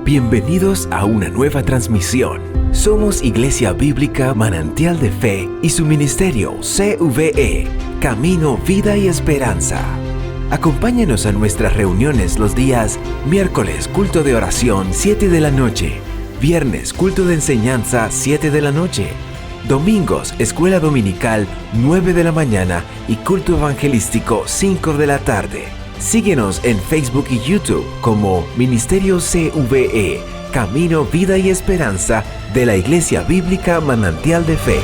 Bienvenidos a una nueva transmisión. Somos Iglesia Bíblica Manantial de Fe y su ministerio CVE, Camino, Vida y Esperanza. Acompáñenos a nuestras reuniones los días miércoles, culto de oración, 7 de la noche, viernes, culto de enseñanza, 7 de la noche, domingos, escuela dominical, 9 de la mañana y culto evangelístico, 5 de la tarde. Síguenos en Facebook y YouTube como Ministerio CVE, Camino, Vida y Esperanza de la Iglesia Bíblica Manantial de Fe.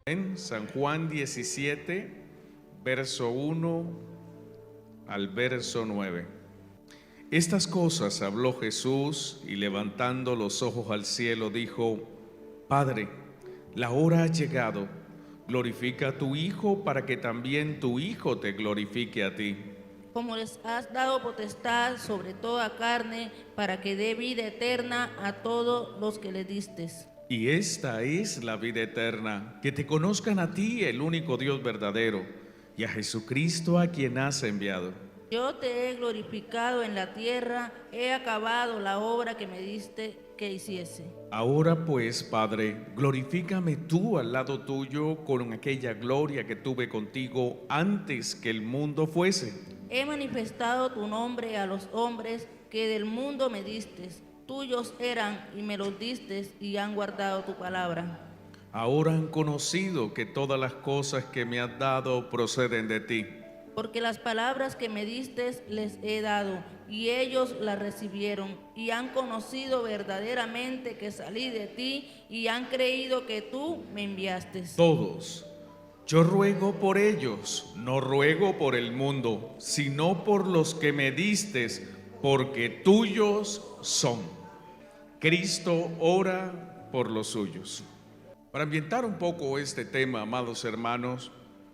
En San Juan 17, verso 1 al verso 9. Estas cosas habló Jesús y levantando los ojos al cielo dijo: Padre, la hora ha llegado. Glorifica a tu Hijo para que también tu Hijo te glorifique a ti. Como les has dado potestad sobre toda carne, para que dé vida eterna a todos los que le distes. Y esta es la vida eterna, que te conozcan a ti, el único Dios verdadero, y a Jesucristo a quien has enviado. Yo te he glorificado en la tierra, he acabado la obra que me diste que hiciese. Ahora pues, Padre, glorifícame tú al lado tuyo con aquella gloria que tuve contigo antes que el mundo fuese. He manifestado tu nombre a los hombres que del mundo me distes. Tuyos eran y me los distes y han guardado tu palabra. Ahora han conocido que todas las cosas que me has dado proceden de ti. Porque las palabras que me distes les he dado, y ellos las recibieron, y han conocido verdaderamente que salí de ti, y han creído que tú me enviaste. Todos. Yo ruego por ellos, no ruego por el mundo, sino por los que me distes, porque tuyos son. Cristo ora por los suyos. Para ambientar un poco este tema, amados hermanos,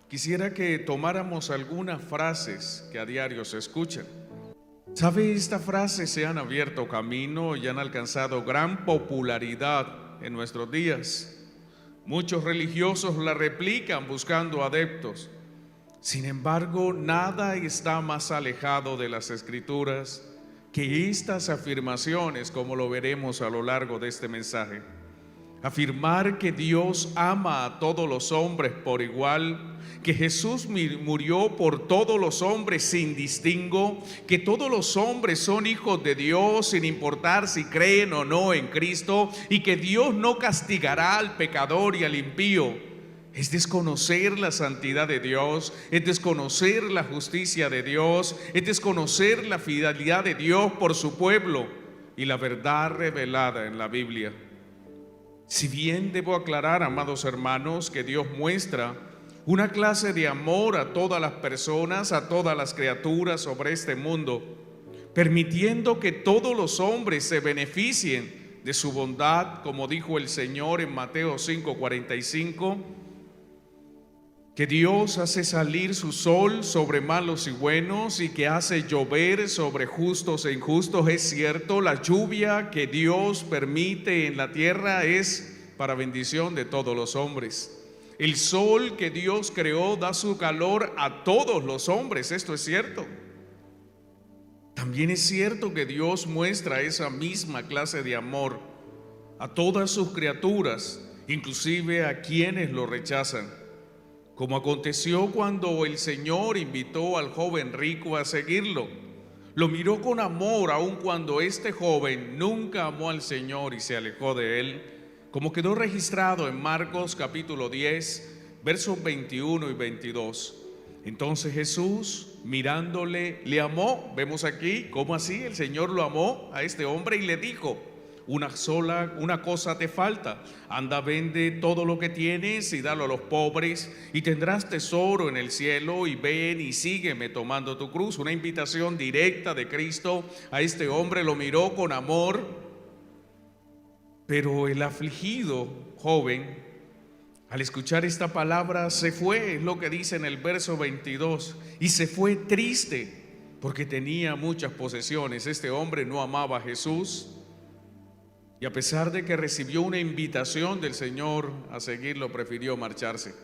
quisiera que tomáramos algunas frases que a diario se escuchan. ¿Sabe? Estas frases se han abierto camino y han alcanzado gran popularidad en nuestros días. Muchos religiosos la replican buscando adeptos. Sin embargo, nada está más alejado de las Escrituras que estas afirmaciones, como lo veremos a lo largo de este mensaje. Afirmar que Dios ama a todos los hombres por igual, que Jesús murió por todos los hombres sin distingo, que todos los hombres son hijos de Dios sin importar si creen o no en Cristo, y que Dios no castigará al pecador y al impío. Es desconocer la santidad de Dios, es desconocer la justicia de Dios, es desconocer la fidelidad de Dios por su pueblo y la verdad revelada en la Biblia. Si bien debo aclarar, amados hermanos, que Dios muestra una clase de amor a todas las personas, a todas las criaturas sobre este mundo, permitiendo que todos los hombres se beneficien de su bondad, como dijo el Señor en Mateo 5:45, que Dios hace salir su sol sobre malos y buenos y que hace llover sobre justos e injustos. Es cierto, la lluvia que Dios permite en la tierra es para bendición de todos los hombres. El sol que Dios creó da su calor a todos los hombres, esto es cierto. También es cierto que Dios muestra esa misma clase de amor a todas sus criaturas, inclusive a quienes lo rechazan. Como aconteció cuando el Señor invitó al joven rico a seguirlo. Lo miró con amor, aun cuando este joven nunca amó al Señor y se alejó de él, como quedó registrado en Marcos capítulo 10, versos 21 y 22. Entonces Jesús, mirándole, le amó. Vemos aquí cómo así el Señor lo amó a este hombre y le dijo: una cosa te falta, anda, vende todo lo que tienes y dalo a los pobres y tendrás tesoro en el cielo, y ven y sígueme tomando tu cruz. Una invitación directa de Cristo a este hombre. Lo miró con amor, pero el afligido joven, al escuchar esta palabra, se fue, es lo que dice en el verso 22, y se fue triste porque tenía muchas posesiones. Este hombre no amaba a Jesús. Y a pesar de que recibió una invitación del Señor a seguirlo, prefirió marcharse.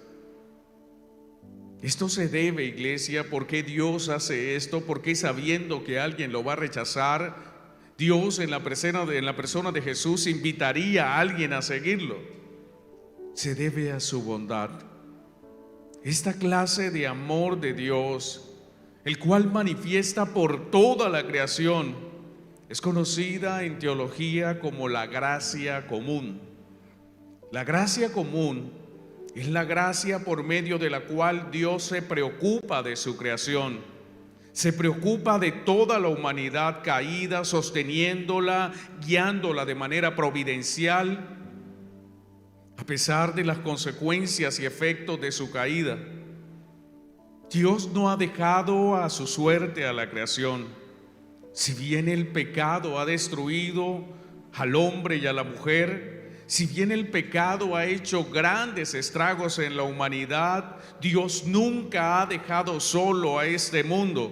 Esto se debe, iglesia, ¿por qué Dios hace esto? ¿Por qué sabiendo que alguien lo va a rechazar, Dios en la persona de Jesús invitaría a alguien a seguirlo? Se debe a su bondad. Esta clase de amor de Dios, el cual manifiesta por toda la creación, es conocida en teología como la gracia común. La gracia común es la gracia por medio de la cual Dios se preocupa de su creación, se preocupa de toda la humanidad caída, sosteniéndola, guiándola de manera providencial, a pesar de las consecuencias y efectos de su caída. Dios no ha dejado a su suerte a la creación. Si bien el pecado ha destruido al hombre y a la mujer, si bien el pecado ha hecho grandes estragos en la humanidad, Dios nunca ha dejado solo a este mundo.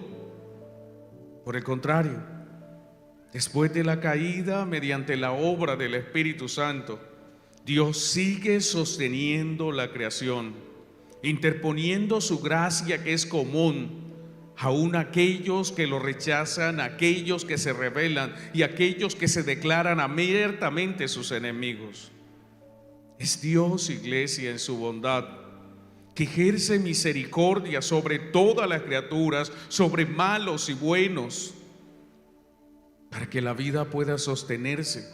Por el contrario, después de la caída, mediante la obra del Espíritu Santo, Dios sigue sosteniendo la creación, interponiendo su gracia que es común, aún aquellos que lo rechazan, aquellos que se rebelan y aquellos que se declaran abiertamente sus enemigos. Es Dios, iglesia, en su bondad, que ejerce misericordia sobre todas las criaturas, sobre malos y buenos, para que la vida pueda sostenerse.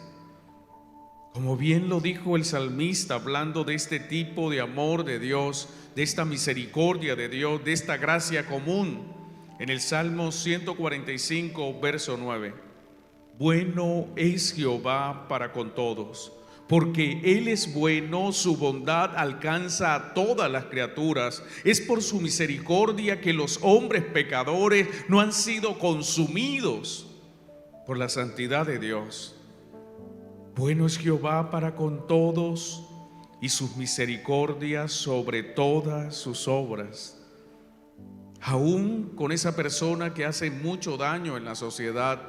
Como bien lo dijo el salmista, hablando de este tipo de amor de Dios, de esta misericordia de Dios, de esta gracia común, en el Salmo 145, verso 9. Bueno es Jehová para con todos, porque Él es bueno, su bondad alcanza a todas las criaturas. Es por su misericordia que los hombres pecadores no han sido consumidos por la santidad de Dios. Bueno es Jehová para con todos, y sus misericordias sobre todas sus obras. Aún con esa persona que hace mucho daño en la sociedad,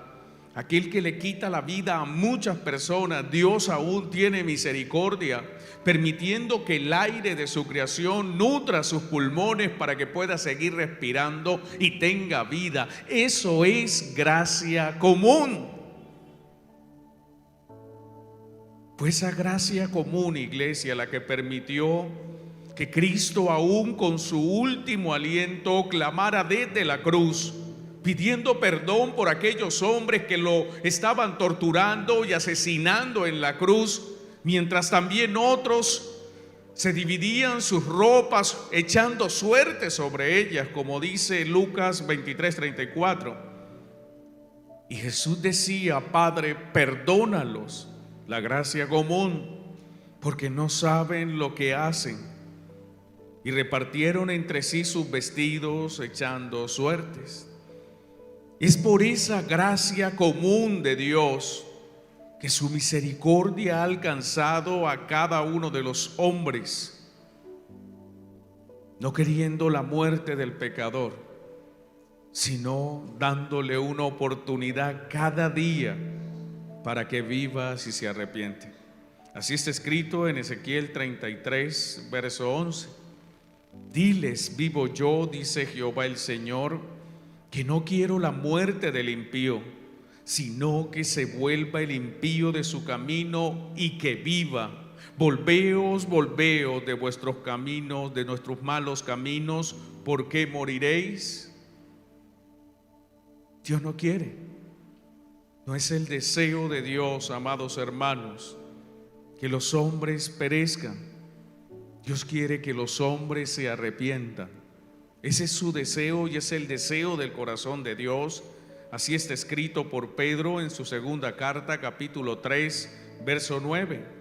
aquel que le quita la vida a muchas personas, Dios aún tiene misericordia, permitiendo que el aire de su creación nutra sus pulmones para que pueda seguir respirando y tenga vida. Eso es gracia común. Pues esa gracia común, iglesia, la que permitió que Cristo aún con su último aliento clamara desde la cruz, pidiendo perdón por aquellos hombres que lo estaban torturando y asesinando en la cruz, mientras también otros se dividían sus ropas echando suerte sobre ellas, como dice Lucas 23:34. Y Jesús decía: Padre, perdónalos, la gracia común, porque no saben lo que hacen. Y repartieron entre sí sus vestidos echando suertes. Es por esa gracia común de Dios que su misericordia ha alcanzado a cada uno de los hombres, no queriendo la muerte del pecador, sino dándole una oportunidad cada día para que viva si se arrepiente. Así está escrito en Ezequiel 33, verso 11. Diles: vivo yo, dice Jehová el Señor, que no quiero la muerte del impío, sino que se vuelva el impío de su camino y que viva. Volveos de vuestros caminos, de nuestros malos caminos, ¿por qué moriréis? Dios no quiere. No es el deseo de Dios, amados hermanos, que los hombres perezcan. Dios quiere que los hombres se arrepientan. Ese es su deseo y es el deseo del corazón de Dios. Así está escrito por Pedro en su segunda carta, capítulo 3, verso 9.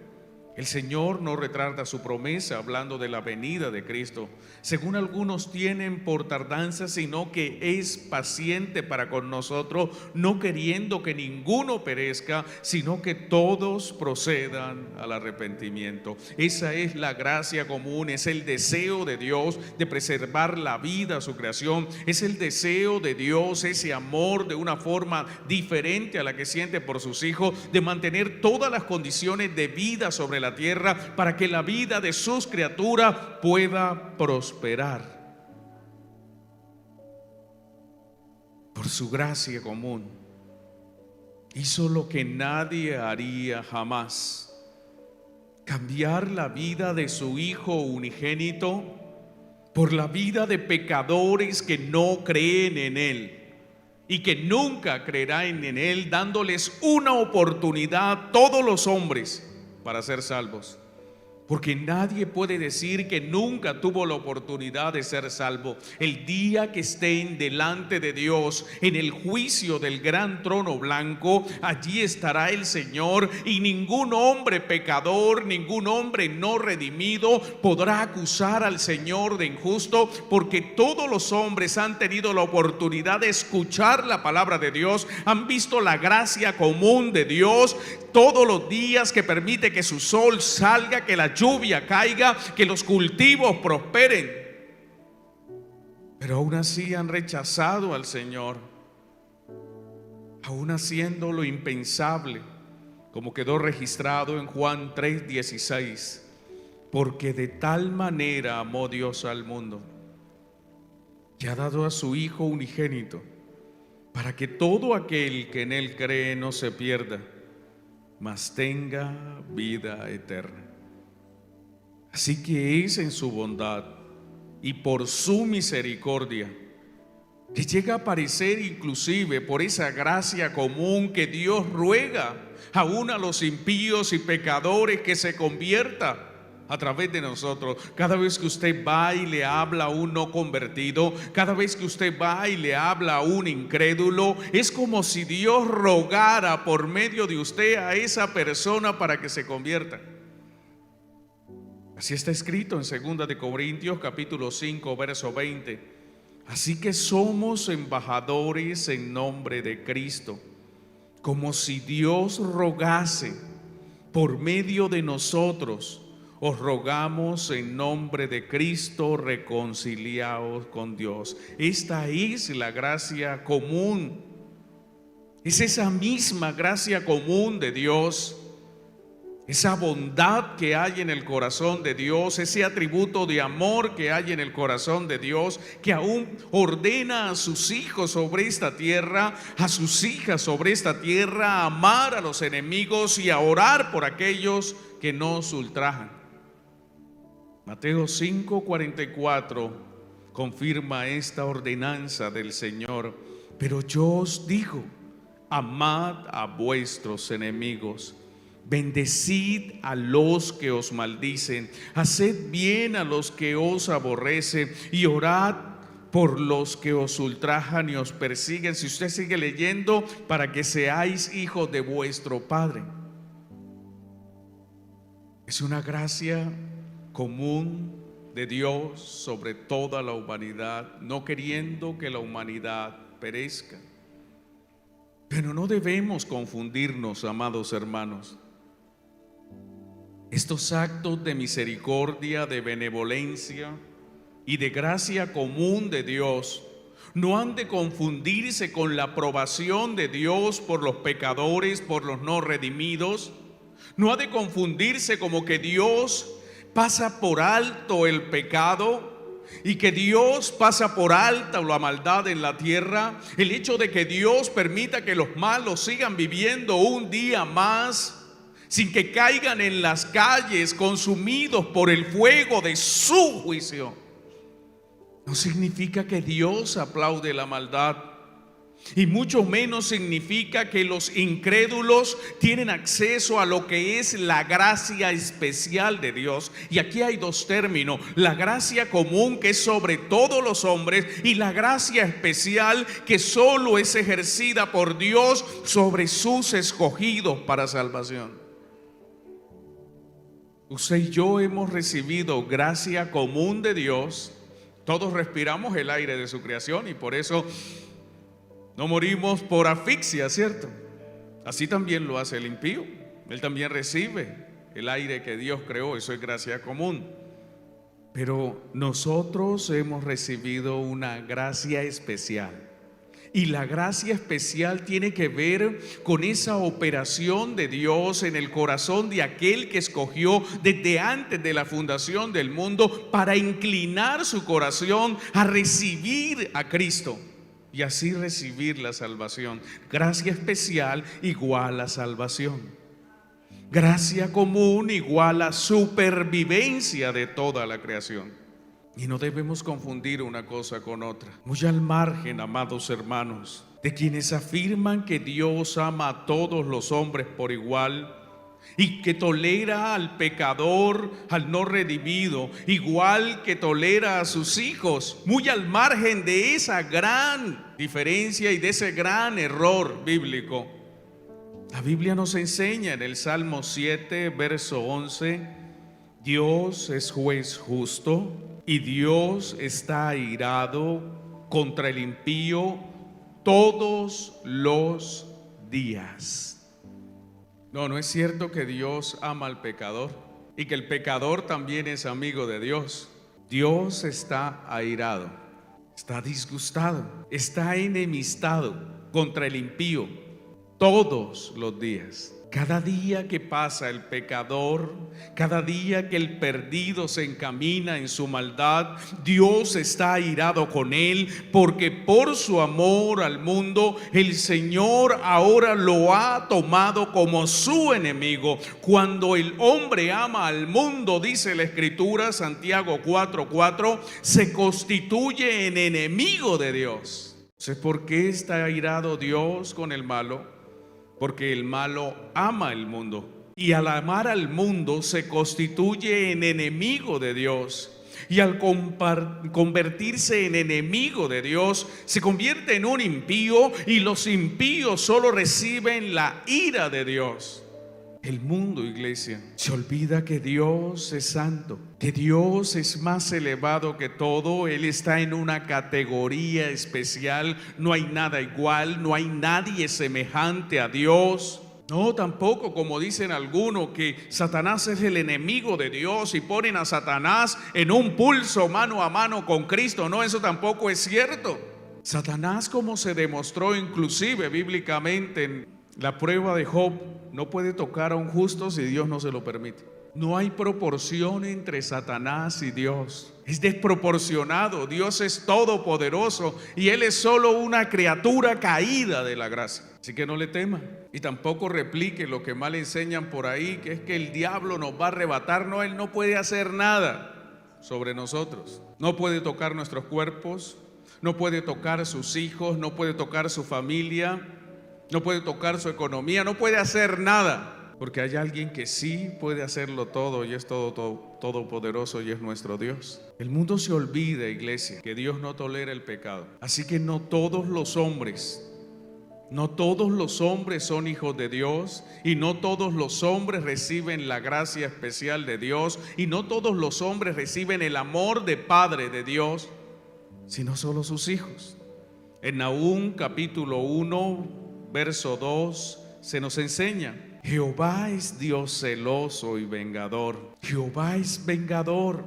El Señor no retarda su promesa, hablando de la venida de Cristo, según algunos tienen por tardanza, sino que es paciente para con nosotros, no queriendo que ninguno perezca, sino que todos procedan al arrepentimiento. Esa es la gracia común, es el deseo de Dios de preservar la vida a su creación, es el deseo de Dios, ese amor de una forma diferente a la que siente por sus hijos, de mantener todas las condiciones de vida sobre la tierra para que la vida de sus criaturas pueda prosperar. por su gracia común, hizo lo que nadie haría jamás: cambiar la vida de su Hijo unigénito por la vida de pecadores que no creen en Él y que nunca creerán en Él, dándoles una oportunidad a todos los hombres para ser salvos. Porque nadie puede decir que nunca tuvo la oportunidad de ser salvo. El día que estén delante de Dios en el juicio del gran trono blanco, allí estará el Señor, y ningún hombre pecador, ningún hombre no redimido podrá acusar al Señor de injusto, porque todos los hombres han tenido la oportunidad de escuchar la palabra de Dios, han visto la gracia común de Dios todos los días, que permite que su sol salga, que la lluvia caiga, que los cultivos prosperen. Pero aún así han rechazado al Señor, aún haciendo lo impensable, como quedó registrado en Juan 3:16: porque de tal manera amó Dios al mundo, que ha dado a su Hijo unigénito, para que todo aquel que en Él cree no se pierda, mas tenga vida eterna. Así que es en su bondad y por su misericordia que llega a aparecer, inclusive por esa gracia común, que Dios ruega aún a los impíos y pecadores que se convierta a través de nosotros. Cada vez que usted va y le habla a un no convertido, cada vez que usted va y le habla a un incrédulo, es como si Dios rogara por medio de usted a esa persona para que se convierta. Así está escrito en 2 de Corintios capítulo 5 verso 20: así que somos embajadores en nombre de Cristo, como si Dios rogase por medio de nosotros. Os rogamos en nombre de Cristo, reconciliaos con Dios. Esta es la gracia común. Es esa misma gracia común de Dios, esa bondad que hay en el corazón de Dios, ese atributo de amor que hay en el corazón de Dios, que aún ordena a sus hijos sobre esta tierra, a sus hijas sobre esta tierra, a amar a los enemigos y a orar por aquellos que nos ultrajan. Mateo 5:44 confirma esta ordenanza del Señor: pero yo os digo, amad a vuestros enemigos, bendecid a los que os maldicen, haced bien a los que os aborrecen y orad por los que os ultrajan y os persiguen. Si usted sigue leyendo, para que seáis hijos de vuestro Padre. Es una gracia común de Dios sobre toda la humanidad, no queriendo que la humanidad perezca. Pero no debemos confundirnos, amados hermanos. Estos actos de misericordia, de benevolencia y de gracia común de Dios no han de confundirse con la aprobación de Dios por los pecadores, por los no redimidos. No ha de confundirse como que Dios pasa por alto el pecado y que Dios pasa por alto la maldad en la tierra. El hecho de que Dios permita que los malos sigan viviendo un día más sin que caigan en las calles consumidos por el fuego de su juicio, no significa que Dios aplaude la maldad, y mucho menos significa que los incrédulos tienen acceso a lo que es la gracia especial de Dios. Y aquí hay dos términos: la gracia común, que es sobre todos los hombres, y la gracia especial, que solo es ejercida por Dios sobre sus escogidos para salvación. Usted y yo hemos recibido gracia común de Dios. Todos respiramos el aire de su creación y por eso no morimos por asfixia, ¿cierto? Así también lo hace el impío. Él también recibe el aire que Dios creó, eso es gracia común. Pero nosotros hemos recibido una gracia especial. Y la gracia especial tiene que ver con esa operación de Dios en el corazón de aquel que escogió desde antes de la fundación del mundo para inclinar su corazón a recibir a Cristo. y así recibir la salvación. Gracia especial igual a salvación. Gracia común igual a supervivencia de toda la creación. Y no debemos confundir una cosa con otra. Muy al margen, amados hermanos, de quienes afirman que Dios ama a todos los hombres por igual y que tolera al pecador, al no redimido, igual que tolera a sus hijos. Muy al margen de esa gran diferencia y de ese gran error bíblico, la Biblia nos enseña en el Salmo 7, verso 11, Dios es juez justo y Dios está airado contra el impío todos los días. No es cierto que Dios ama al pecador y que el pecador también es amigo de Dios. Dios está airado, está disgustado, está enemistado contra el impío todos los días. Cada día que pasa el pecador, cada día que el perdido se encamina en su maldad, Dios está airado con él, porque por su amor al mundo, el Señor ahora lo ha tomado como su enemigo. Cuando el hombre ama al mundo, dice la Escritura, Santiago 4:4, se constituye en enemigo de Dios. Entonces, ¿por qué está airado Dios con el malo? Porque el malo ama el mundo, y al amar al mundo se constituye en enemigo de Dios, y al convertirse en enemigo de Dios se convierte en un impío, y los impíos solo reciben la ira de Dios. El mundo, iglesia, se olvida que Dios es santo, que Dios es más elevado que todo. Él está en una categoría especial. No hay nada igual, no hay nadie semejante a Dios. No, tampoco como dicen algunos que Satanás es el enemigo de Dios y ponen a Satanás en un pulso mano a mano con Cristo. No, eso tampoco es cierto. Satanás, como se demostró inclusive bíblicamente en la prueba de Job, no puede tocar a un justo si Dios no se lo permite. No hay proporción entre Satanás y Dios. Es desproporcionado. Dios es todopoderoso y Él es solo una criatura caída de la gracia. Así que no le tema y tampoco replique lo que mal enseñan por ahí, que es que el diablo nos va a arrebatar. No, Él no puede hacer nada sobre nosotros. No puede tocar nuestros cuerpos, no puede tocar sus hijos, no puede tocar su familia, no puede tocar su economía, no puede hacer nada, porque hay alguien que sí puede hacerlo todo y es todopoderoso y es nuestro Dios. El mundo se olvida, iglesia, que Dios no tolera el pecado. Así que no todos los hombres son hijos de Dios, y no todos los hombres reciben la gracia especial de Dios, y no todos los hombres reciben el amor de Padre de Dios, sino solo sus hijos. En Nahum capítulo 1 verso 2 se nos enseña: Jehová es Dios celoso y vengador. Jehová es vengador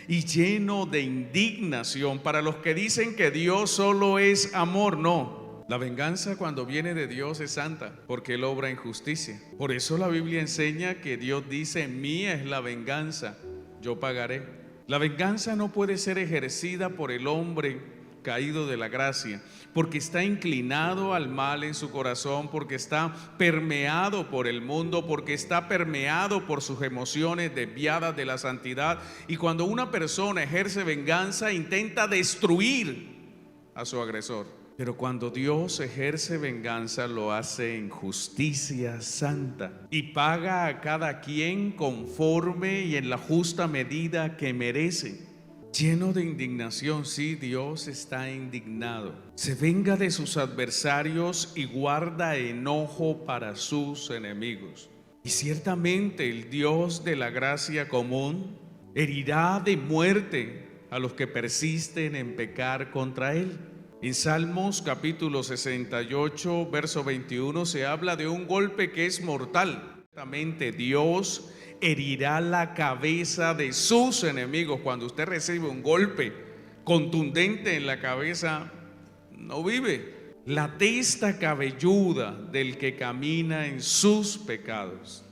y lleno de indignación. Para los que dicen que Dios solo es amor, no. La venganza cuando viene de Dios es santa, porque Él obra en justicia. Por eso la Biblia enseña que Dios dice: mía es la venganza, yo pagaré. La venganza no puede ser ejercida por el hombre caído de la gracia, porque está inclinado al mal en su corazón, porque está permeado por el mundo, porque está permeado por sus emociones desviadas de la santidad. Y cuando una persona ejerce venganza, intenta destruir a su agresor. Pero cuando Dios ejerce venganza, lo hace en justicia santa y paga a cada quien conforme y en la justa medida que merece. Lleno de indignación, sí, Dios está indignado. Se venga de sus adversarios y guarda enojo para sus enemigos. Y ciertamente el Dios de la gracia común herirá de muerte a los que persisten en pecar contra Él. En Salmos capítulo 68, verso 21 se habla de un golpe que es mortal. Ciertamente Dios herirá la cabeza de sus enemigos. Cuando usted recibe un golpe contundente en la cabeza, no vive. La testa cabelluda del que camina en sus pecados.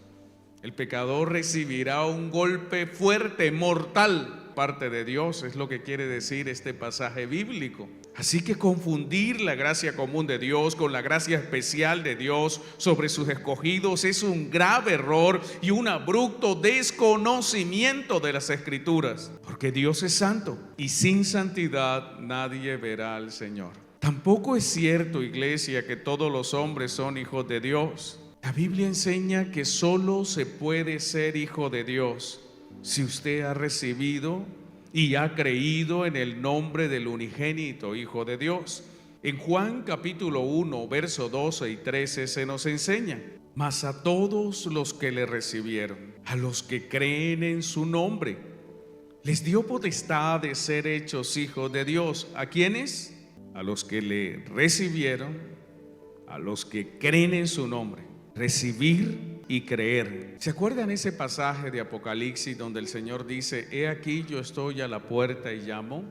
El pecador recibirá un golpe fuerte, mortal, parte de Dios, es lo que quiere decir este pasaje bíblico. Así que confundir la gracia común de Dios con la gracia especial de Dios sobre sus escogidos es un grave error y un abrupto desconocimiento de las Escrituras, porque Dios es santo y sin santidad nadie verá al Señor. Tampoco es cierto, iglesia, que todos los hombres son hijos de Dios. La Biblia enseña que solo se puede ser hijo de Dios si usted ha recibido y ha creído en el nombre del unigénito Hijo de Dios. En Juan capítulo 1, verso 12 y 13 se nos enseña: mas a todos los que le recibieron, a los que creen en su nombre, les dio potestad de ser hechos hijos de Dios. ¿A quiénes? A los que le recibieron, a los que creen en su nombre. Recibir y creer. ¿Se acuerdan ese pasaje de Apocalipsis donde el Señor dice: he aquí yo estoy a la puerta y llamo?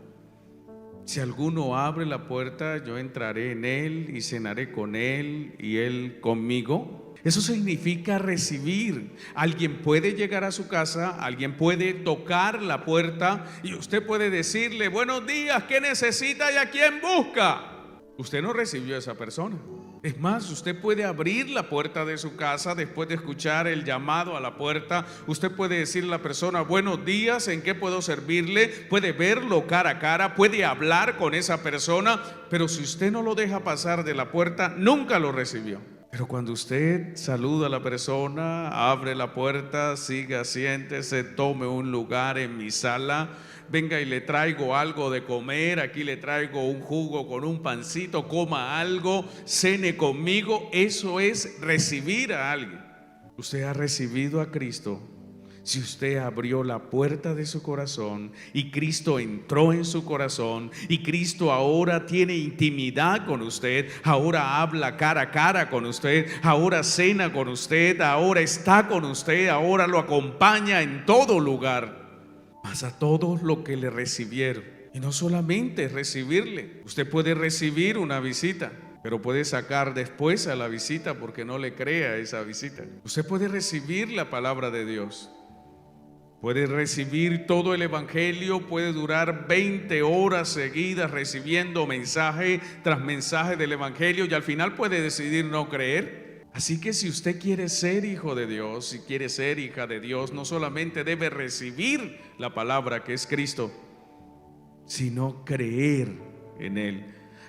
Si alguno abre la puerta, yo entraré en él y cenaré con él y él conmigo. Eso significa recibir. Alguien puede llegar a su casa, alguien puede tocar la puerta y usted puede decirle: buenos días, ¿qué necesita y a quién busca? Usted no recibió a esa persona. Es más, usted puede abrir la puerta de su casa después de escuchar el llamado a la puerta. Usted puede decirle a la persona: buenos días, ¿en qué puedo servirle? Puede verlo cara a cara, puede hablar con esa persona, pero si usted no lo deja pasar de la puerta, nunca lo recibió. Pero cuando usted saluda a la persona, abre la puerta, siga, siéntese, tome un lugar en mi sala, venga y le traigo algo de comer, aquí le traigo un jugo con un pancito, coma algo, cene conmigo. Eso es recibir a alguien. Usted ha recibido a Cristo si usted abrió la puerta de su corazón y Cristo entró en su corazón y Cristo ahora tiene intimidad con usted, ahora habla cara a cara con usted, ahora cena con usted, ahora está con usted, ahora lo acompaña en todo lugar. Mas a todos los que le recibieron, y no solamente recibirle, usted puede recibir una visita, pero puede sacar después a la visita porque no le crea esa visita. Usted puede recibir la palabra de Dios, puede recibir todo el evangelio, puede durar 20 horas seguidas recibiendo mensaje tras mensaje del evangelio y al final puede decidir no creer. Así que si usted quiere ser hijo de Dios, si quiere ser hija de Dios, no solamente debe recibir la palabra que es Cristo, sino creer en Él.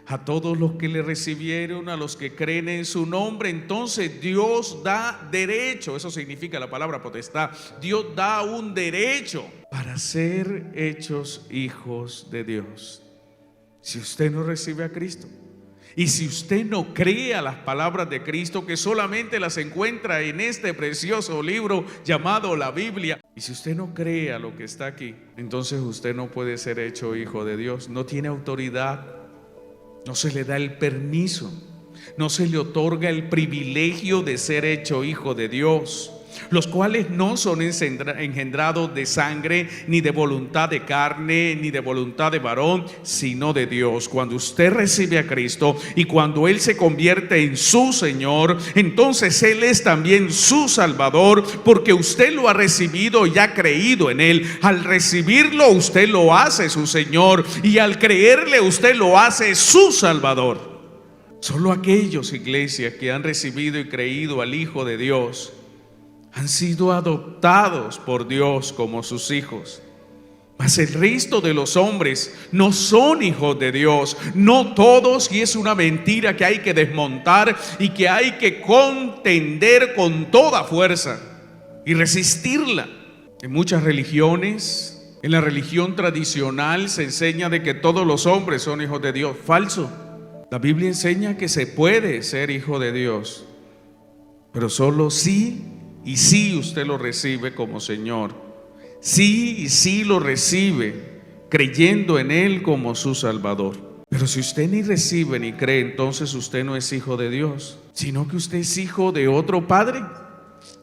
A todos los que le recibieron, a los que creen en su nombre, entonces Dios da derecho. Eso significa la palabra potestad. Dios da un derecho para ser hechos hijos de Dios. Si usted no recibe a Cristo, y si usted no cree a las palabras de Cristo, que solamente las encuentra en este precioso libro llamado la Biblia, y si usted no cree a lo que está aquí, entonces usted no puede ser hecho hijo de Dios. No tiene autoridad, no se le da el permiso, no se le otorga el privilegio de ser hecho hijo de Dios, los cuales no son engendrados de sangre, ni de voluntad de carne, ni de voluntad de varón, sino de Dios. Cuando usted recibe a Cristo y cuando Él se convierte en su Señor, entonces Él es también su Salvador, porque usted lo ha recibido y ha creído en Él. Al recibirlo, usted lo hace su Señor, y al creerle, usted lo hace su Salvador. Solo aquellos, iglesias, que han recibido y creído al Hijo de Dios han sido adoptados por Dios como sus hijos. Mas el resto de los hombres no son hijos de Dios, no todos, y es una mentira que hay que desmontar y que hay que contender con toda fuerza y resistirla. En muchas religiones, en la religión tradicional se enseña de que todos los hombres son hijos de Dios. Falso. La Biblia enseña que se puede ser hijo de Dios, pero solo sí y sí usted lo recibe como Señor. Sí y sí lo recibe creyendo en Él como su Salvador. Pero si usted ni recibe ni cree, entonces usted no es hijo de Dios, sino que usted es hijo de otro padre.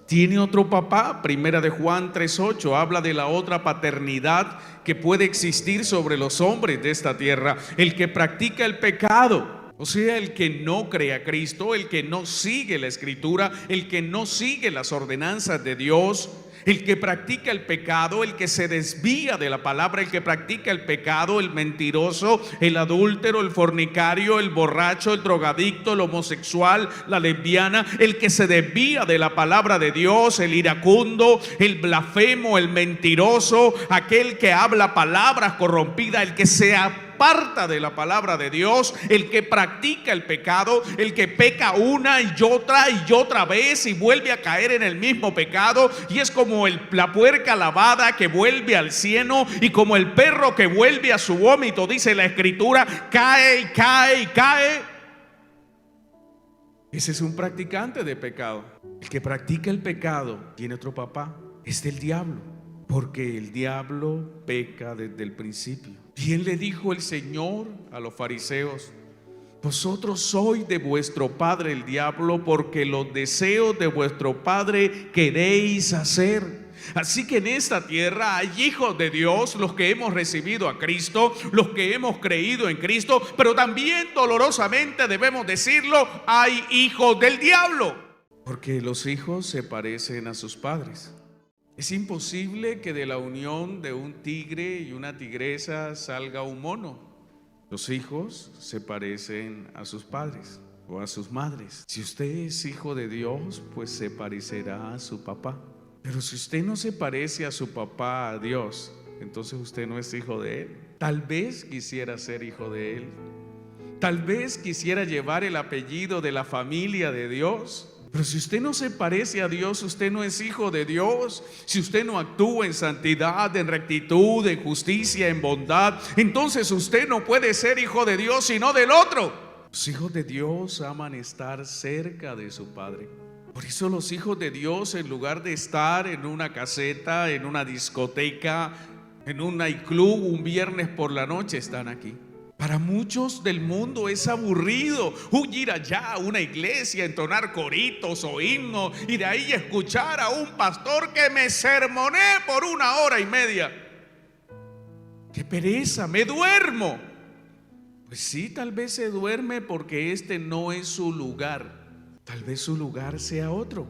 Tiene otro papá. Primera de Juan 3:8 habla de la otra paternidad que puede existir sobre los hombres de esta tierra: el que practica el pecado. O sea, el que no cree a Cristo, el que no sigue la Escritura, el que no sigue las ordenanzas de Dios, El que practica el pecado, el que se desvía de la palabra, el que practica el pecado, el mentiroso, el adúltero, el fornicario, el borracho, el drogadicto, el homosexual, la lesbiana, el que se desvía de la palabra de Dios, el iracundo, el blasfemo, el mentiroso, aquel que habla palabras corrompidas, el que se aparta de la palabra de Dios, el que practica el pecado, el que peca una y otra vez y vuelve a caer en el mismo pecado, y es como la puerca lavada que vuelve al cieno, y como el perro que vuelve a su vómito, dice la Escritura, cae y cae y cae. Ese es un practicante de pecado. El que practica el pecado tiene otro papá, es del diablo, porque el diablo peca desde el principio. Bien le dijo el Señor a los fariseos: vosotros sois de vuestro padre el diablo, porque los deseos de vuestro padre queréis hacer. Así que en esta tierra hay hijos de Dios, los que hemos recibido a Cristo, los que hemos creído en Cristo, pero también dolorosamente debemos decirlo, hay hijos del diablo, porque los hijos se parecen a sus padres. Es imposible que de la unión de un tigre y una tigresa salga un mono. Los hijos se parecen a sus padres o a sus madres. Si usted es hijo de Dios, pues se parecerá a su papá. Pero si usted no se parece a su papá, a Dios, entonces usted no es hijo de Él. Tal vez quisiera ser hijo de Él. Tal vez quisiera llevar el apellido de la familia de Dios. Pero si usted no se parece a Dios, usted no es hijo de Dios. Si usted no actúa en santidad, en rectitud, en justicia, en bondad, entonces usted no puede ser hijo de Dios, sino del otro. Los hijos de Dios aman estar cerca de su Padre. Por eso los hijos de Dios, en lugar de estar en una caseta, en una discoteca, en un nightclub un viernes por la noche, están aquí. Para muchos del mundo es aburrido ir allá a una iglesia, entonar coritos o himnos y de ahí escuchar a un pastor que me sermonee por 1 hora y media. ¡Qué pereza! ¡Me duermo! Pues sí, tal vez se duerme porque este no es su lugar. Tal vez su lugar sea otro.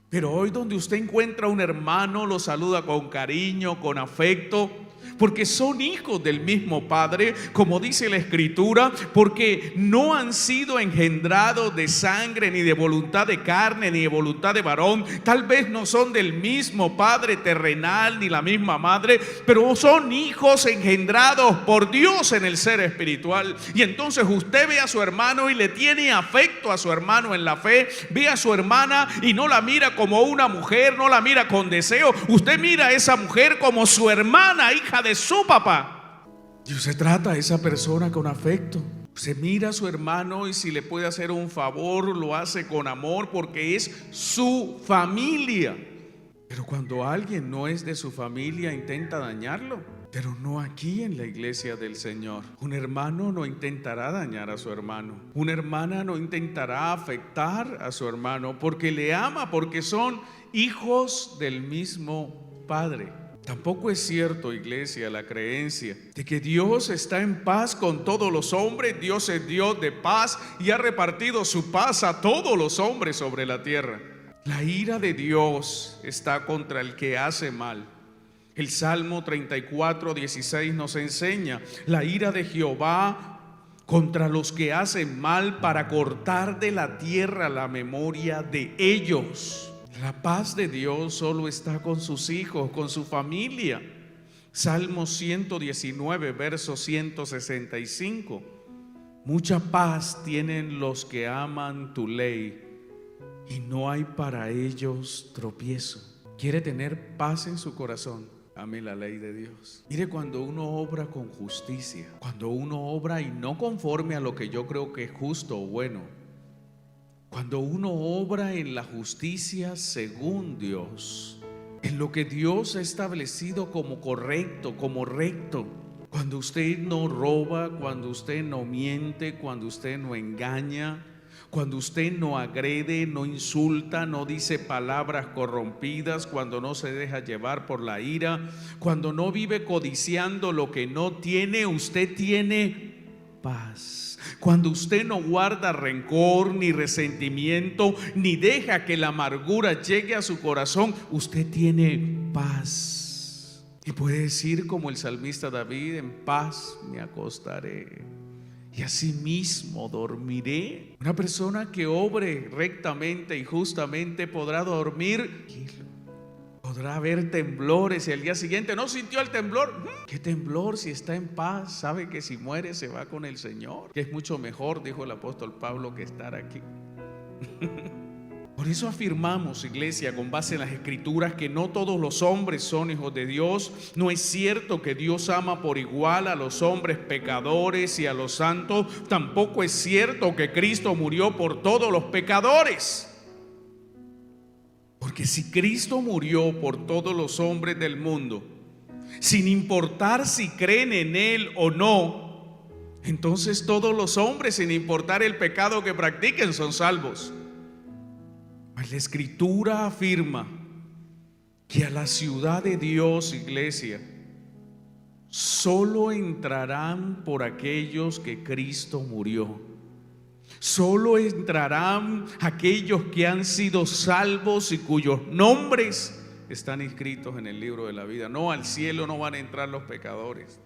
Pero hoy, donde usted encuentra a un hermano, lo saluda con cariño, con afecto, porque son hijos del mismo Padre, como dice la Escritura, porque no han sido engendrados de sangre, ni de voluntad de carne, ni de voluntad de varón. Tal vez no son del mismo Padre terrenal, ni la misma madre, pero son hijos engendrados por Dios en el ser espiritual. Y entonces usted ve a su hermano y le tiene afecto a su hermano en la fe. Ve a su hermana y no la mira como una mujer, no la mira con deseo. Usted mira a esa mujer como su hermana, hija de su papá. Y usted trata a esa persona con afecto. Se mira a su hermano y si le puede hacer un favor, lo hace con amor porque es su familia. Pero cuando alguien no es de su familia, intenta dañarlo. Pero no aquí en la iglesia del Señor. Un hermano no intentará dañar a su hermano. Una hermana no intentará afectar a su hermano porque le ama, porque son hijos del mismo Padre. Tampoco es cierto, iglesia, la creencia de que Dios está en paz con todos los hombres. Dios es Dios de paz y ha repartido su paz a todos los hombres sobre la tierra. La ira de Dios está contra el que hace mal. El Salmo 34:16 nos enseña: la ira de Jehová contra los que hacen mal, para cortar de la tierra la memoria de ellos. La paz de Dios solo está con sus hijos, con su familia. Salmo 119, verso 165. Mucha paz tienen los que aman tu ley, y no hay para ellos tropiezo. ¿Quiere tener paz en su corazón? Ame la ley de Dios. Mire, cuando uno obra con justicia, cuando uno obra y no conforme a lo que yo creo que es justo o bueno, cuando uno obra en la justicia según Dios, en lo que Dios ha establecido como correcto, como recto, cuando usted no roba, cuando usted no miente, cuando usted no engaña, cuando usted no agrede, no insulta, no dice palabras corrompidas, cuando no se deja llevar por la ira, cuando no vive codiciando lo que no tiene, usted tiene paz. Cuando usted no guarda rencor ni resentimiento, ni deja que la amargura llegue a su corazón, usted tiene paz. Y puede decir como el salmista David: en paz me acostaré y asimismo dormiré. Una persona que obre rectamente y justamente podrá dormir tranquilo. Podrá haber temblores y al día siguiente no sintió el temblor. ¿Qué temblor si está en paz? Sabe que si muere se va con el Señor, que es mucho mejor, dijo el apóstol Pablo, que estar aquí. Por eso afirmamos, iglesia, con base en las Escrituras, que no todos los hombres son hijos de Dios. No es cierto que Dios ama por igual a los hombres pecadores y a los santos. Tampoco es cierto que Cristo murió por todos los pecadores. Porque si Cristo murió por todos los hombres del mundo, sin importar si creen en Él o no, entonces todos los hombres, sin importar el pecado que practiquen, son salvos. Pues la Escritura afirma que a la ciudad de Dios, iglesia, solo entrarán por aquellos que Cristo murió. Solo entrarán aquellos que han sido salvos y cuyos nombres están inscritos en el libro de la vida. No, al cielo no van a entrar los pecadores.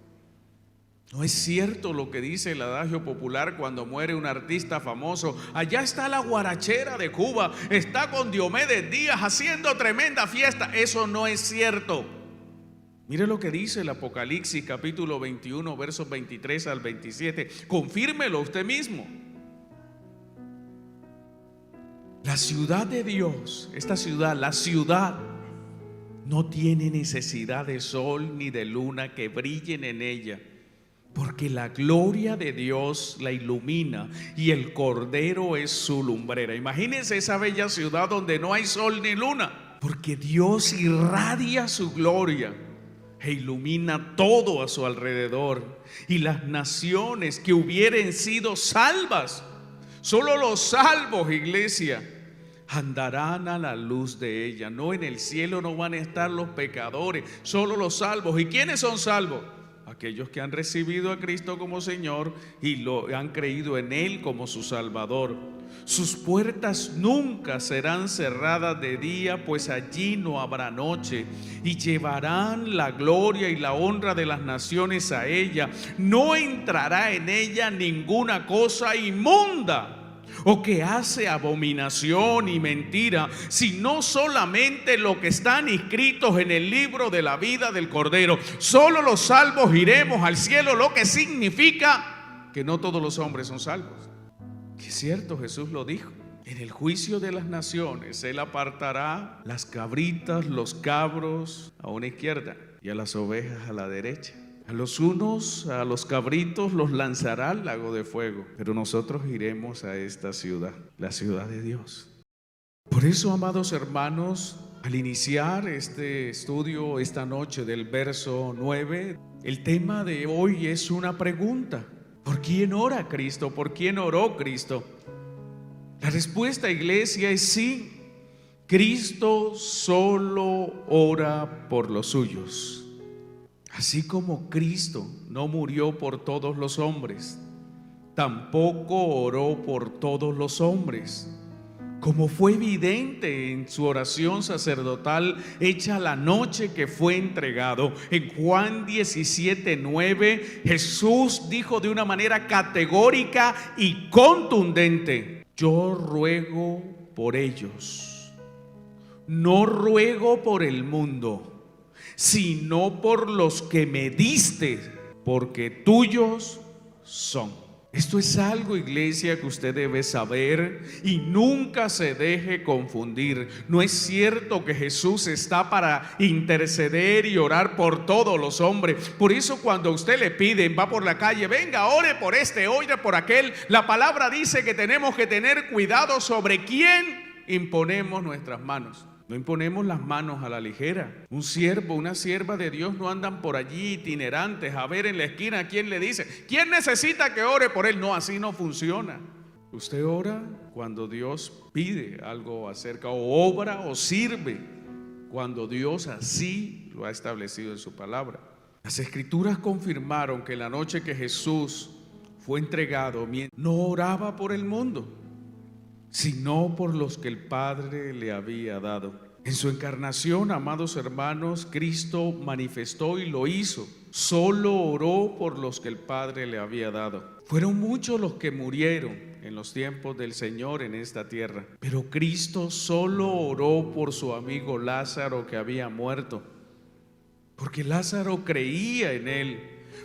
No es cierto lo que dice el adagio popular cuando muere un artista famoso: allá está la guarachera de Cuba, está con Diomedes Díaz haciendo tremenda fiesta. Eso no es cierto. Mire lo que dice el Apocalipsis capítulo 21 versos 23 al 27. Confírmelo usted mismo. La ciudad de Dios, esta ciudad, la ciudad, no tiene necesidad de sol ni de luna que brillen en ella, porque la gloria de Dios la ilumina y el Cordero es su lumbrera. Imagínense esa bella ciudad donde no hay sol ni luna, porque Dios irradia su gloria e ilumina todo a su alrededor. Y las naciones que hubieren sido salvas, solo los salvos, iglesia, andarán a la luz de ella. No, en el cielo no van a estar los pecadores, solo los salvos. ¿Y quiénes son salvos? Aquellos que han recibido a Cristo como Señor y han creído en Él como su Salvador. Sus puertas nunca serán cerradas de día, pues allí no habrá noche, y llevarán la gloria y la honra de las naciones a ella. No entrará en ella ninguna cosa inmunda o que hace abominación y mentira, sino solamente lo que están inscritos en el libro de la vida del Cordero. Solo los salvos iremos al cielo, lo que significa que no todos los hombres son salvos. Que es cierto, Jesús lo dijo: en el juicio de las naciones Él apartará las cabritas, los cabros a una izquierda y a las ovejas a la derecha. A los unos, a los cabritos, los lanzará al lago de fuego, pero nosotros iremos a esta ciudad, la ciudad de Dios. Por eso, amados hermanos, al iniciar este estudio esta noche del verso 9, el tema de hoy es una pregunta: ¿por quién ora Cristo? ¿Por quién oró Cristo? La respuesta, iglesia, es sí. Cristo solo ora por los suyos. Así como Cristo no murió por todos los hombres, tampoco oró por todos los hombres. Como fue evidente en su oración sacerdotal hecha la noche que fue entregado. En Juan 17:9, Jesús dijo de una manera categórica y contundente: yo ruego por ellos, no ruego por el mundo, sino por los que me diste, porque tuyos son. Esto es algo, iglesia, que usted debe saber y nunca se deje confundir. No es cierto que Jesús está para interceder y orar por todos los hombres. Por eso cuando usted le piden, va por la calle: venga, ore por este, ore por aquel, la palabra dice que tenemos que tener cuidado sobre quién imponemos nuestras manos. No imponemos las manos a la ligera. Un siervo, una sierva de Dios no andan por allí itinerantes a ver en la esquina a quién le dice: ¿quién necesita que ore por él? No, así no funciona. Usted ora cuando Dios pide algo acerca, o obra o sirve cuando Dios así lo ha establecido en su palabra. Las Escrituras confirmaron que la noche que Jesús fue entregado, no oraba por el mundo, sino por los que el Padre le había dado. En su encarnación, amados hermanos, Cristo manifestó y lo hizo. Solo oró por los que el Padre le había dado. Fueron muchos los que murieron en los tiempos del Señor en esta tierra, pero Cristo solo oró por su amigo Lázaro, que había muerto, porque Lázaro creía en él,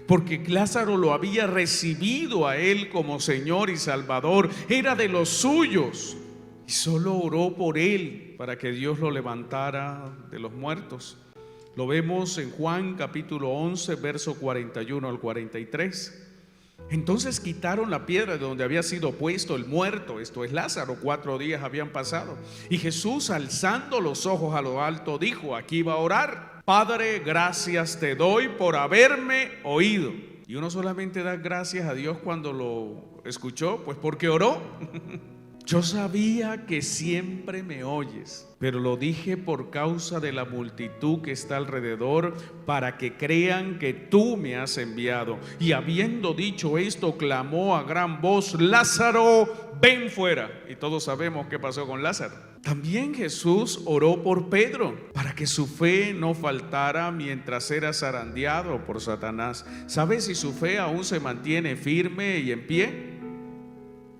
porque Lázaro lo había recibido a él como Señor y Salvador, era de los suyos, y solo oró por él para que Dios lo levantara de los muertos. Lo vemos en Juan capítulo 11, verso 41 al 43. Entonces quitaron la piedra de donde había sido puesto el muerto, esto es Lázaro. 4 días habían pasado, y Jesús, alzando los ojos a lo alto, dijo, aquí va a orar: Padre, gracias te doy por haberme oído. Y uno solamente da gracias a Dios cuando lo escuchó, pues porque oró. Yo sabía que siempre me oyes, pero lo dije por causa de la multitud que está alrededor, para que crean que tú me has enviado. Y habiendo dicho esto, clamó a gran voz: Lázaro, ven fuera. Y todos sabemos qué pasó con Lázaro. También Jesús oró por Pedro, para que su fe no faltara mientras era zarandeado por Satanás. ¿Sabes si su fe aún se mantiene firme y en pie?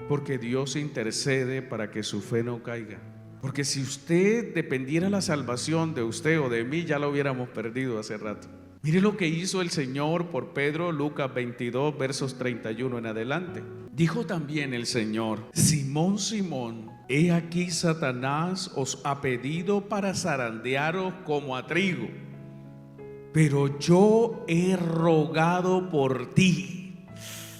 Porque Dios intercede para que su fe no caiga. Porque si usted dependiera la salvación de usted o de mí, ya la hubiéramos perdido hace rato. Mire lo que hizo el Señor por Pedro, Lucas 22, versos 31 en adelante. Dijo también el Señor: Simón, Simón, he aquí Satanás os ha pedido para zarandearos como a trigo, pero yo he rogado por ti.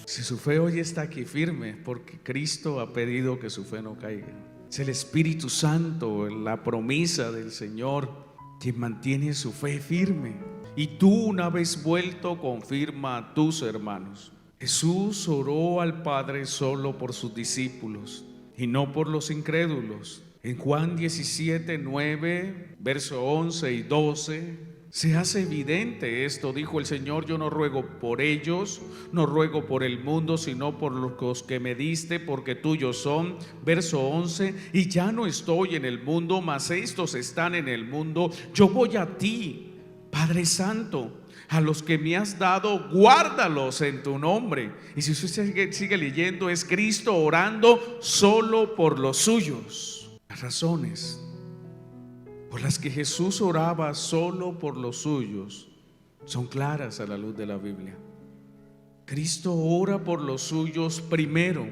Si su fe hoy está aquí firme, porque Cristo ha pedido que su fe no caiga. Es el Espíritu Santo, la promesa del Señor, quien mantiene su fe firme. Y tú, una vez vuelto, confirma a tus hermanos. Jesús oró al Padre solo por sus discípulos y no por los incrédulos. En Juan 17, 9, verso 11 y 12 se hace evidente esto. Dijo el Señor: yo no ruego por ellos, no ruego por el mundo, sino por los que me diste, porque tuyos son. Verso 11: y ya no estoy en el mundo, mas estos están en el mundo. Yo voy a ti, Padre Santo. A los que me has dado, guárdalos en tu nombre. Y si usted sigue leyendo, es Cristo orando solo por los suyos. Las razones por las que Jesús oraba solo por los suyos son claras a la luz de la Biblia. Cristo ora por los suyos primero,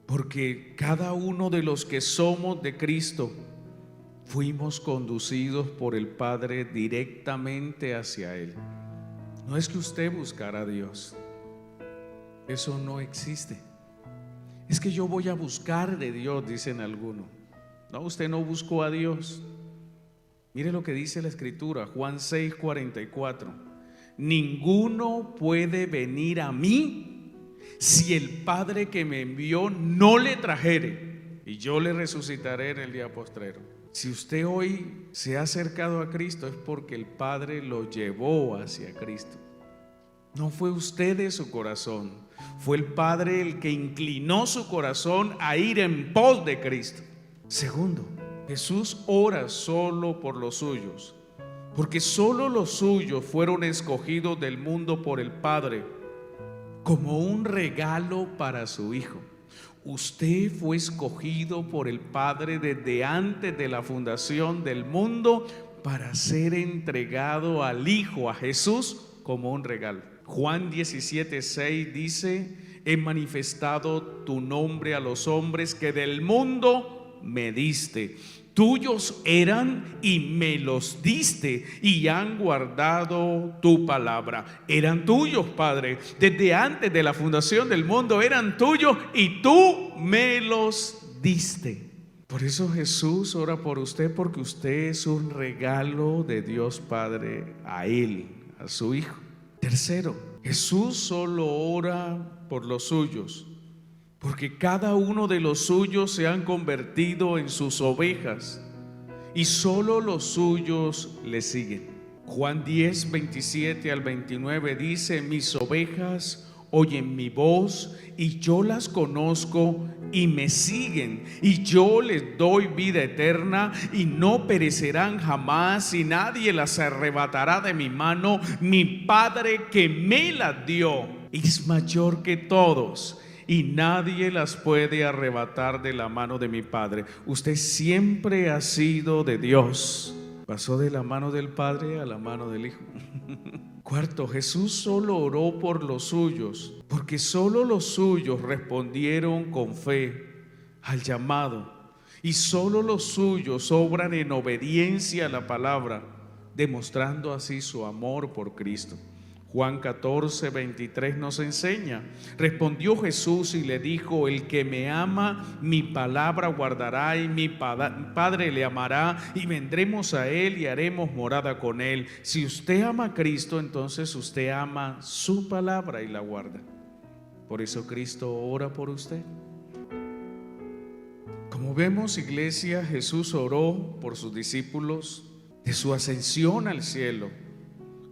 porque cada uno de los que somos de Cristo fuimos conducidos por el Padre directamente hacia Él. No es que usted buscara a Dios, eso no existe. Es que yo voy a buscar de Dios, dicen algunos. No, usted no buscó a Dios. Mire lo que dice la Escritura, Juan 6, 44. Ninguno puede venir a mí si el Padre que me envió no le trajere, y yo le resucitaré en el día postrero. Si usted hoy se ha acercado a Cristo, es porque el Padre lo llevó hacia Cristo. No fue usted de su corazón, fue el Padre el que inclinó su corazón a ir en pos de Cristo. Segundo, Jesús ora solo por los suyos, porque solo los suyos fueron escogidos del mundo por el Padre como un regalo para su Hijo. Usted fue escogido por el Padre desde antes de la fundación del mundo para ser entregado al Hijo, a Jesús, como un regalo. Juan 17, 6 dice: he manifestado tu nombre a los hombres que del mundo me diste. Tuyos eran y me los diste, y han guardado tu palabra. Eran tuyos, Padre, desde antes de la fundación del mundo eran tuyos y tú me los diste. Por eso Jesús ora por usted, porque usted es un regalo de Dios Padre a Él, a su Hijo. Tercero, Jesús solo ora por los suyos, porque cada uno de los suyos se han convertido en sus ovejas y solo los suyos le siguen. Juan 10, 27 al 29 dice: mis ovejas oyen mi voz y yo las conozco y me siguen, y yo les doy vida eterna y no perecerán jamás, y nadie las arrebatará de mi mano. Mi Padre que me las dio es mayor que todos, y nadie las puede arrebatar de la mano de mi Padre. Usted siempre ha sido de Dios. Pasó de la mano del Padre a la mano del Hijo. Cuarto, Jesús solo oró por los suyos, porque solo los suyos respondieron con fe al llamado, y solo los suyos obran en obediencia a la palabra, demostrando así su amor por Cristo. Juan 14, 23 nos enseña: respondió Jesús y le dijo, el que me ama, mi palabra guardará, y mi Padre le amará, y vendremos a él y haremos morada con él. Si usted ama a Cristo, entonces usted ama su palabra y la guarda. Por eso Cristo ora por usted. Como vemos, iglesia, Jesús oró por sus discípulos de su ascensión al cielo.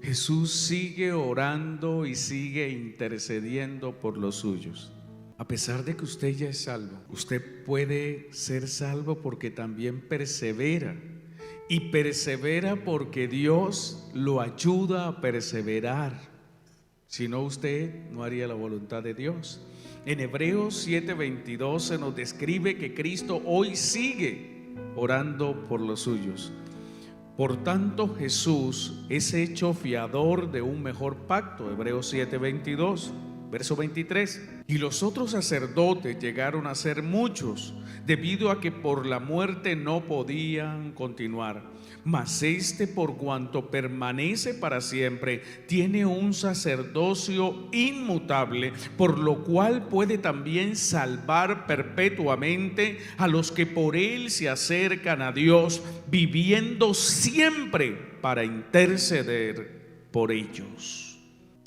Jesús sigue orando y sigue intercediendo por los suyos. A pesar de que usted ya es salvo, usted puede ser salvo porque también persevera. Y persevera porque Dios lo ayuda a perseverar. Si no, usted no haría la voluntad de Dios. En Hebreos 7:22 se nos describe que Cristo hoy sigue orando por los suyos. Por tanto, Jesús es hecho fiador de un mejor pacto. Hebreos 7:22, verso 23. Y los otros sacerdotes llegaron a ser muchos, debido a que por la muerte no podían continuar. Mas este, por cuanto permanece para siempre, tiene un sacerdocio inmutable, por lo cual puede también salvar perpetuamente a los que por él se acercan a Dios, viviendo siempre para interceder por ellos.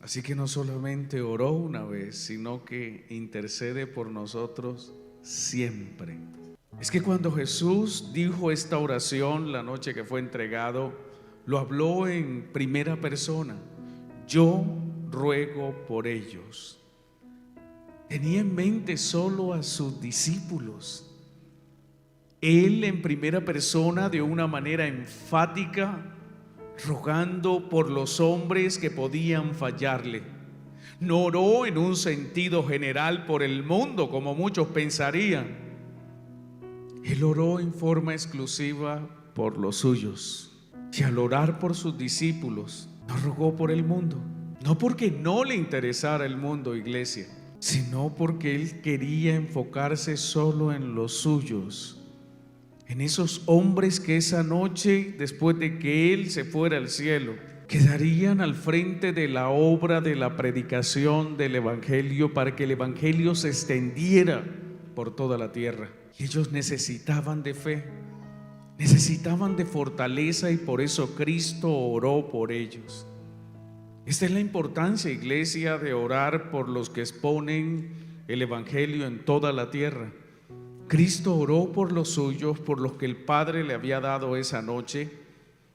Así que no solamente oró una vez, sino que intercede por nosotros siempre. Es que cuando Jesús dijo esta oración la noche que fue entregado, lo habló en primera persona: yo ruego por ellos. Tenía en mente solo a sus discípulos. Él en primera persona, de una manera enfática, rogando por los hombres que podían fallarle. No oró en un sentido general por el mundo, como muchos pensarían. Él oró en forma exclusiva por los suyos. Y al orar por sus discípulos, no rogó por el mundo. No porque no le interesara el mundo, iglesia, sino porque él quería enfocarse solo en los suyos, en esos hombres que esa noche, después de que él se fuera al cielo, quedarían al frente de la obra de la predicación del Evangelio, para que el Evangelio se extendiera por toda la tierra. Y ellos necesitaban de fe, necesitaban de fortaleza, y por eso Cristo oró por ellos. Esta es la importancia, iglesia, de orar por los que exponen el Evangelio en toda la tierra. Cristo oró por los suyos, por los que el Padre le había dado esa noche,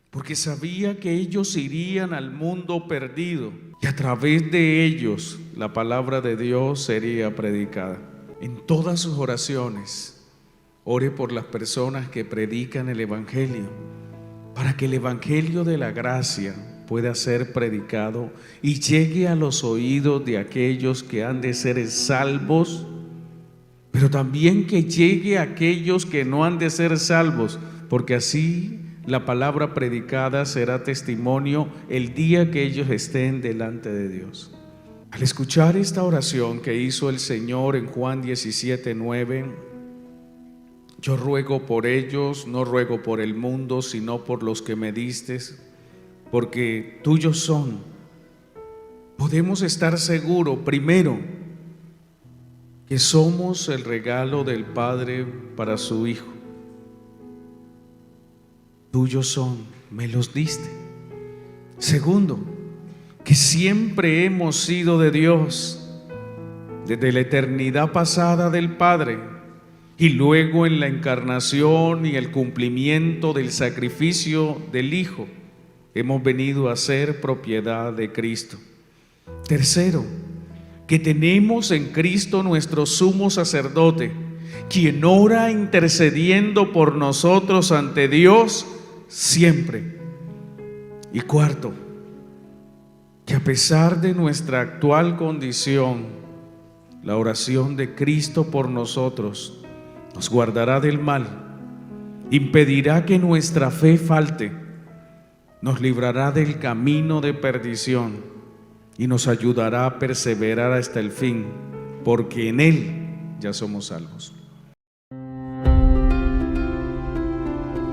porque sabía que ellos irían al mundo perdido, y a través de ellos la palabra de Dios sería predicada. En todas sus oraciones, ore por las personas que predican el Evangelio, para que el Evangelio de la gracia pueda ser predicado y llegue a los oídos de aquellos que han de ser salvos, pero también que llegue a aquellos que no han de ser salvos, porque así la palabra predicada será testimonio el día que ellos estén delante de Dios. Al escuchar esta oración que hizo el Señor en Juan 17:9, yo ruego por ellos, no ruego por el mundo, sino por los que me diste, porque tuyos son. Podemos estar seguros, primero, que somos el regalo del Padre para su Hijo. Tuyos son, me los diste. Segundo, que siempre hemos sido de Dios, desde la eternidad pasada del Padre, y luego en la encarnación y el cumplimiento del sacrificio del Hijo, hemos venido a ser propiedad de Cristo. Tercero, que tenemos en Cristo nuestro sumo sacerdote, quien ora intercediendo por nosotros ante Dios siempre. Y cuarto, que a pesar de nuestra actual condición, la oración de Cristo por nosotros nos guardará del mal, impedirá que nuestra fe falte, nos librará del camino de perdición y nos ayudará a perseverar hasta el fin, porque en Él ya somos salvos.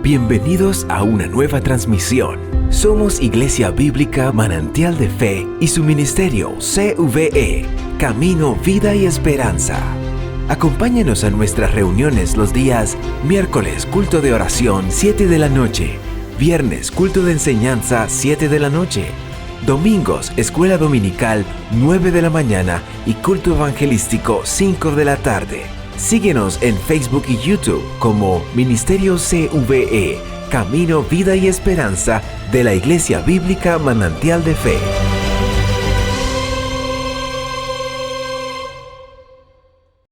Bienvenidos a una nueva transmisión. Somos Iglesia Bíblica Manantial de Fe y su ministerio CVE, Camino, Vida y Esperanza. Acompáñanos a nuestras reuniones los días miércoles, culto de oración, 7 de la noche, viernes, culto de enseñanza, 7 de la noche, domingos, escuela dominical, 9 de la mañana y culto evangelístico, 5 de la tarde. Síguenos en Facebook y YouTube como Ministerio CVE, Camino, Vida y Esperanza de la Iglesia Bíblica Manantial de Fe.